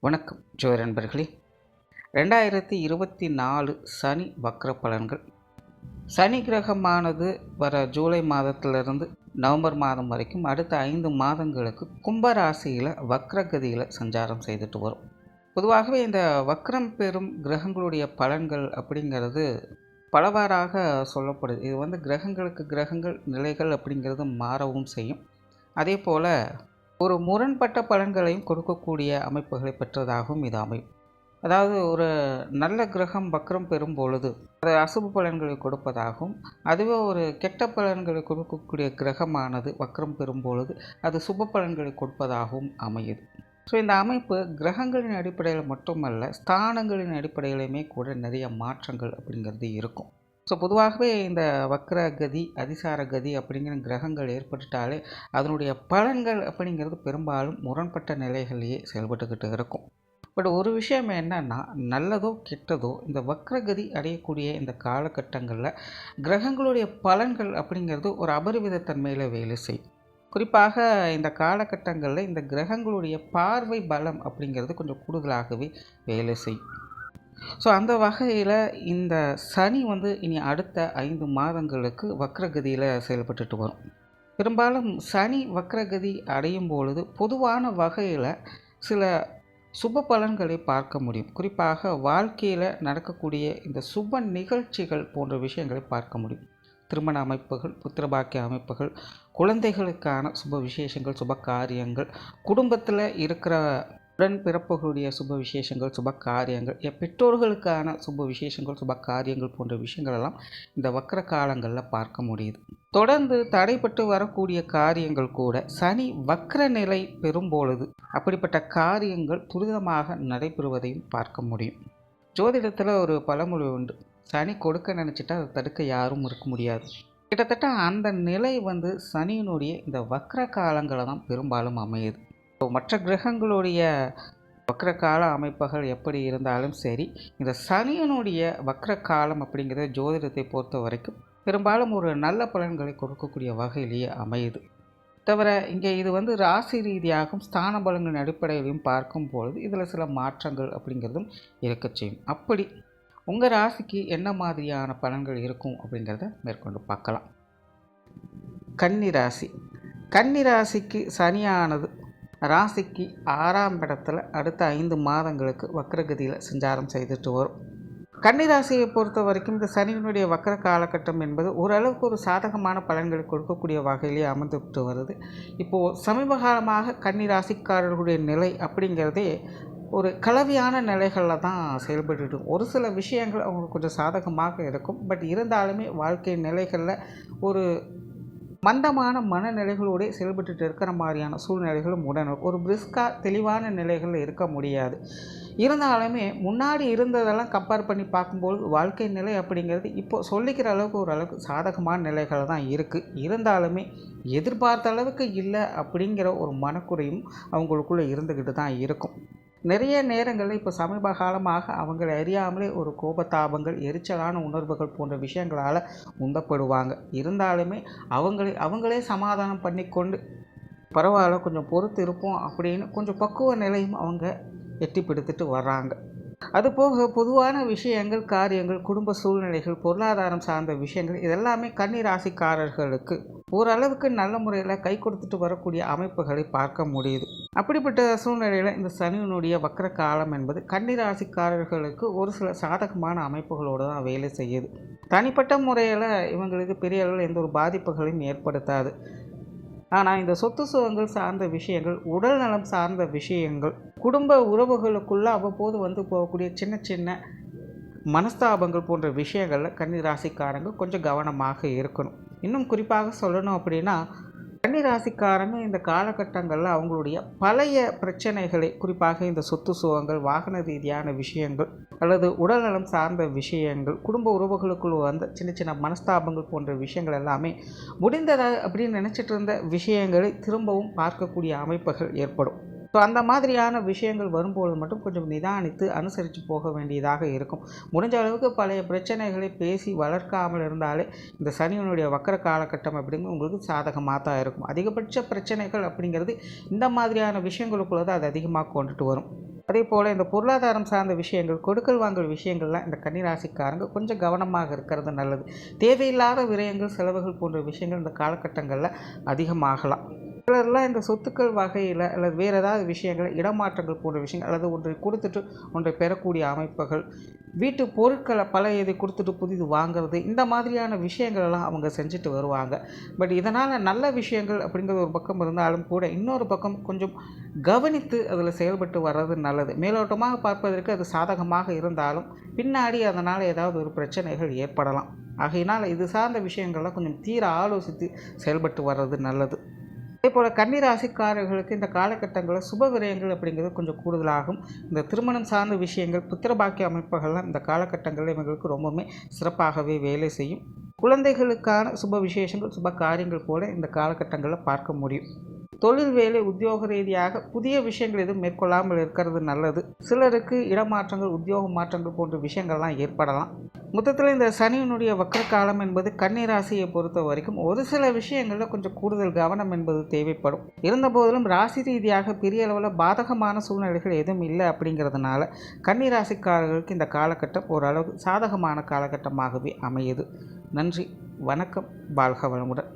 வணக்கம் ஜோதி நண்பர்களே. 2024 சனி வக்ர பலன்கள். சனி கிரகமானது வர ஜூலை மாதத்திலிருந்து நவம்பர் மாதம் வரைக்கும் அடுத்த 5 மாதங்களுக்கு கும்பராசியில் வக்ரகதியில் சஞ்சாரம் செய்துட்டு வரும். பொதுவாகவே இந்த வக்ரம் பெறும் கிரகங்களுடைய பலன்கள் அப்படிங்கிறது பலவாறாக சொல்லப்படுது. இது கிரகங்களுக்கு கிரகங்கள் நிலைகள் அப்படிங்கிறது மாறவும் செய்யும். அதே போல் ஒரு முரண்பட்ட பலன்களையும் கொடுக்கக்கூடிய அமைப்புகளை பெற்றதாகவும் இது அமையும். அதாவது ஒரு நல்ல கிரகம் வக்ரம் பெறும் பொழுது அது அசுப பலன்களை கொடுப்பதாகவும், அதுவே ஒரு கெட்ட பலன்களை கொடுக்கக்கூடிய கிரகமானது வக்ரம் பெறும் பொழுது அது சுப பலன்களை கொடுப்பதாகவும் அமையுது. ஸோ இந்த அமைப்பு கிரகங்களின் அடிப்படையில் மட்டுமல்ல, ஸ்தானங்களின் அடிப்படையிலுமே கூட நிறைய மாற்றங்கள் அப்படிங்கிறது இருக்கும். ஸோ பொதுவாகவே இந்த வக்ர கதி, அதிசார கதி அப்படிங்கிற கிரகங்கள் ஏற்பட்டுட்டாலே அதனுடைய பலன்கள் அப்படிங்கிறது பெரும்பாலும் முரண்பட்ட நிலைகளிலேயே செயல்பட்டுக்கிட்டு இருக்கும். பட் ஒரு விஷயம் என்னன்னா, நல்லதோ கெட்டதோ இந்த வக்ரகதி அடையக்கூடிய இந்த காலகட்டங்களில் கிரகங்களுடைய பலன்கள் அப்படிங்கிறது ஒரு அபரிவிதத்தன்மையில் வேலை செய்யும். குறிப்பாக இந்த காலகட்டங்களில் இந்த கிரகங்களுடைய பார்வை பலம் அப்படிங்கிறது கொஞ்சம் கூடுதலாகவே வேலை செய்யும். ஸோ அந்த வகையில் இந்த சனி இனி அடுத்த 5 மாதங்களுக்கு வக்ரகதியில் செயல்பட்டுட்டு வரும். பெரும்பாலும் சனி வக்ரகதி அடையும் பொழுது பொதுவான வகையில் சில சுப பலன்களை பார்க்க முடியும். குறிப்பாக வாழ்க்கையில் நடக்கக்கூடிய இந்த சுப நிகழ்ச்சிகள் போன்ற விஷயங்களை பார்க்க முடியும். திருமண அமைப்புகள், புத்திரபாக்கிய அமைப்புகள், குழந்தைகளுக்கான சுப விசேஷங்கள், சுப காரியங்கள், குடும்பத்தில் இருக்கிற உடன் பிறப்புகளுடைய சுப விசேஷங்கள், சுப காரியங்கள், பெற்றோர்களுக்கான சுப விசேஷங்கள், சுப காரியங்கள் போன்ற விஷயங்களெல்லாம் இந்த வக்ர காலங்களில் பார்க்க முடியுது. தொடர்ந்து தடைப்பட்டு வரக்கூடிய காரியங்கள் கூட சனி வக்ர நிலை பெறும்பொழுது அப்படிப்பட்ட காரியங்கள் துரிதமாக நடைபெறுவதையும் பார்க்க முடியும். ஜோதிடத்தில் ஒரு பழமொழி உண்டு, சனி கொடுக்க நினச்சிட்டா அதை தடுக்க யாரும் இருக்க முடியாது. கிட்டத்தட்ட அந்த நிலை சனியினுடைய இந்த வக்ர காலங்களை தான் பெரும்பாலும் அமையுது. மற்ற கிரகங்களுடைய வக்ர கால அமைப்புகள் எப்படி இருந்தாலும் சரி, இந்த சனியனுடைய வக்ர காலம் அப்படிங்கிறத ஜோதிடத்தை பொறுத்த வரைக்கும் பெரும்பாலும் ஒரு நல்ல பலன்களை கொடுக்கக்கூடிய வகையிலேயே அமையுது. தவிர இங்கே இது ராசி ரீதியாகவும் ஸ்தான பலன்களின் அடிப்படையிலையும் பார்க்கும்பொழுது இதில் சில மாற்றங்கள் அப்படிங்கிறதும் இருக்க செய்யும். அப்படி உங்கள் ராசிக்கு என்ன மாதிரியான பலன்கள் இருக்கும் அப்படிங்கிறத மேற்கொண்டு பார்க்கலாம். கன்னி ராசிக்கு சனியானது ராசிக்கு 6ஆம் இடத்துல அடுத்த 5 மாதங்களுக்கு வக்ரகதியில் சஞ்சாரம் செய்துட்டு வரும். கன்னிராசியை பொறுத்த வரைக்கும் இந்த சனியினுடைய வக்ர காலகட்டம் என்பது ஓரளவுக்கு ஒரு சாதகமான பலன்களை கொடுக்கக்கூடிய வகையிலேயே அமர்ந்துவிட்டு வருது. இப்போது சமீப காலமாக கன்னிராசிக்காரர்களுடைய நிலை அப்படிங்கிறதே ஒரு கலவையான நிலைகளில் தான் செயல்பட்டு ஒரு சில விஷயங்கள் அவங்களுக்கு கொஞ்சம் சாதகமாக இருக்கும். பட் இருந்தாலுமே வாழ்க்கை நிலைகளில் ஒரு மந்தமான மனநிலைகளோடு செயல்பட்டு இருக்கிற மாதிரியான சூழ்நிலைகளும் உடனே ஒரு பிரிஸ்காக தெளிவான நிலைகளில் இருக்க முடியாது. இருந்தாலுமே முன்னாடி இருந்ததெல்லாம் கம்பேர் பண்ணி பார்க்கும்போது வாழ்க்கை நிலை அப்படிங்கிறது இப்போது சொல்லிக்கிற அளவுக்கு ஓரளவுக்கு சாதகமான நிலைகள் தான் இருக்குது. இருந்தாலுமே எதிர்பார்த்த அளவுக்கு இல்லை அப்படிங்கிற ஒரு மனக்குறையும் அவங்களுக்குள்ளே இருந்துக்கிட்டு தான் இருக்கும். நிறைய நேரங்களில் இப்போ சமீப காலமாக அவங்களை அறியாமலே ஒரு கோபத்தாபங்கள், எரிச்சலான உணர்வுகள் போன்ற விஷயங்களால் உந்தப்படுவாங்க. இருந்தாலுமே அவங்களே சமாதானம் பண்ணி கொண்டு பரவாயில்ல கொஞ்சம் பொறுத்து இருப்போம் அப்படின்னு கொஞ்சம் பக்குவ நிலையும் அவங்க எட்டி பிடித்துட்டு வர்றாங்க. அதுபோக பொதுவான விஷயங்கள், காரியங்கள், குடும்ப சூழ்நிலைகள், பொருளாதாரம் சார்ந்த விஷயங்கள் இதெல்லாமே கன்னி ராசிக்காரர்களுக்கு ஓரளவுக்கு நல்ல முறையில் கை கொடுத்துட்டு வரக்கூடிய அமைப்புகளை பார்க்க முடியுது. அப்படிப்பட்ட சூழ்நிலையில் இந்த சனியினுடைய வக்ர காலம் என்பது கன்னி ராசிக்காரர்களுக்கு ஒரு சில சாதகமான அமைப்புகளோடு தான் வேலை செய்யுது. தனிப்பட்ட முறையில் இவங்களுக்கு பெரிய அளவில் எந்த ஒரு பாதிப்புகளையும் ஏற்படுத்தாது. ஆனால் இந்த சொத்து சுகங்கள் சார்ந்த விஷயங்கள், உடல் நலம் சார்ந்த விஷயங்கள், குடும்ப உறவுகளுக்குள்ளே அவ்வப்போது போகக்கூடிய சின்ன சின்ன மனஸ்தாபங்கள் போன்ற விஷயங்களில் கன்னி ராசிக்காரங்க கொஞ்சம் கவனமாக இருக்கணும். இன்னும் குறிப்பாக சொல்லணும் அப்படின்னா, கன்னி ராசிக்காரங்க இந்த காலகட்டங்களில் அவங்களுடைய பழைய பிரச்சனைகளை, குறிப்பாக இந்த சொத்து சுகங்கள், வாகன ரீதியான விஷயங்கள் அல்லது உடல்நலம் சார்ந்த விஷயங்கள், குடும்ப உறவுகளுக்குள் வந்த சின்ன சின்ன மனஸ்தாபங்கள் போன்ற விஷயங்கள் எல்லாமே முடிந்ததா அப்படின்னு நினச்சிட்டு இருந்த விஷயங்களை திரும்பவும் பார்க்கக்கூடிய அமைப்புகள் ஏற்படும். ஸோ அந்த மாதிரியான விஷயங்கள் வரும்போது மட்டும் கொஞ்சம் நிதானித்து அனுசரித்து போக வேண்டியதாக இருக்கும். முடிஞ்ச அளவுக்கு பழைய பிரச்சனைகளை பேசி வளர்க்காமல் இருந்தாலே இந்த சனியினுடைய வக்கர காலகட்டம் அப்படிங்கிறது உங்களுக்கு சாதகமாக தான் இருக்கும். அதிகபட்ச பிரச்சனைகள் அப்படிங்கிறது இந்த மாதிரியான விஷயங்களுக்குள்ள தான் அது அதிகமாக கொண்டுட்டு வரும். அதே போல் இந்த பொருளாதாரம் சார்ந்த விஷயங்கள், கொடுக்கல் வாங்கல் விஷயங்கள்லாம் இந்த கன்னிராசிக்காரங்க கொஞ்சம் கவனமாக இருக்கிறது நல்லது. தேவையில்லாத விரயங்கள், செலவுகள் போன்ற விஷயங்கள் இந்த காலகட்டங்களில் அதிகமாகலாம். சிலர்லாம் இந்த சொத்துக்கள் வகையில் அல்லது வேறு ஏதாவது விஷயங்கள், இடமாற்றங்கள் போன்ற விஷயங்கள், அல்லது ஒன்றை கொடுத்துட்டு ஒன்றை பெறக்கூடிய அமைப்புகள், வீட்டு பொருட்களை பழையதை கொடுத்துட்டு புதிது வாங்கிறது, இந்த மாதிரியான விஷயங்களெல்லாம் அவங்க செஞ்சுட்டு வருவாங்க. பட் இதனால் நல்ல விஷயங்கள் அப்படிங்கிற ஒரு பக்கம் இருந்தாலும் கூட, இன்னொரு பக்கம் கொஞ்சம் கவனித்து அதில் செயல்பட்டு வர்றது நல்லது. மேலோட்டமாக பார்ப்பதற்கு அது சாதகமாக இருந்தாலும் பின்னாடி அதனால் ஏதாவது ஒரு பிரச்சனைகள் ஏற்படலாம். ஆகையினால் இது சார்ந்த விஷயங்கள்லாம் கொஞ்சம் தீர ஆலோசித்து செயல்பட்டு வர்றது நல்லது. அதேபோல் கன்னிராசிக்காரர்களுக்கு இந்த காலகட்டங்களில் சுப விரயங்கள் அப்படிங்கிறது கொஞ்சம் கூடுதலாகும். இந்த திருமணம் சார்ந்த விஷயங்கள், புத்திரபாக்கிய அமைப்புகள்லாம் இந்த காலகட்டங்களில் இவங்களுக்கு ரொம்பவுமே சிறப்பாகவே வேலை செய்யும். குழந்தைகளுக்கான சுப விசேஷங்கள், சுப காரியங்கள் போல இந்த காலகட்டங்களில் பார்க்க முடியும். தொழில், வேலை, உத்தியோக ரீதியாக புதிய விஷயங்கள் எதுவும் மேற்கொள்ளாமல் இருக்கிறது நல்லது. சிலருக்கு இடமாற்றங்கள், உத்தியோக மாற்றங்கள் போன்ற விஷயங்கள்லாம் ஏற்படலாம். மொத்தத்தில் இந்த சனியினுடைய வக்ர காலம் என்பது கன்னிராசியை பொறுத்த வரைக்கும் ஒரு சில விஷயங்களில் கொஞ்சம் கூடுதல் கவனம் என்பது தேவைப்படும். இருந்தபோதிலும் ராசி ரீதியாக பெரிய அளவில் பாதகமான சூழ்நிலைகள் எதுவும் இல்லை அப்படிங்கிறதுனால கன்னிராசிக்காரர்களுக்கு இந்த காலகட்டம் ஓரளவு சாதகமான காலகட்டமாகவே அமையுது. நன்றி, வணக்கம், வாழ்க வளமுடன்.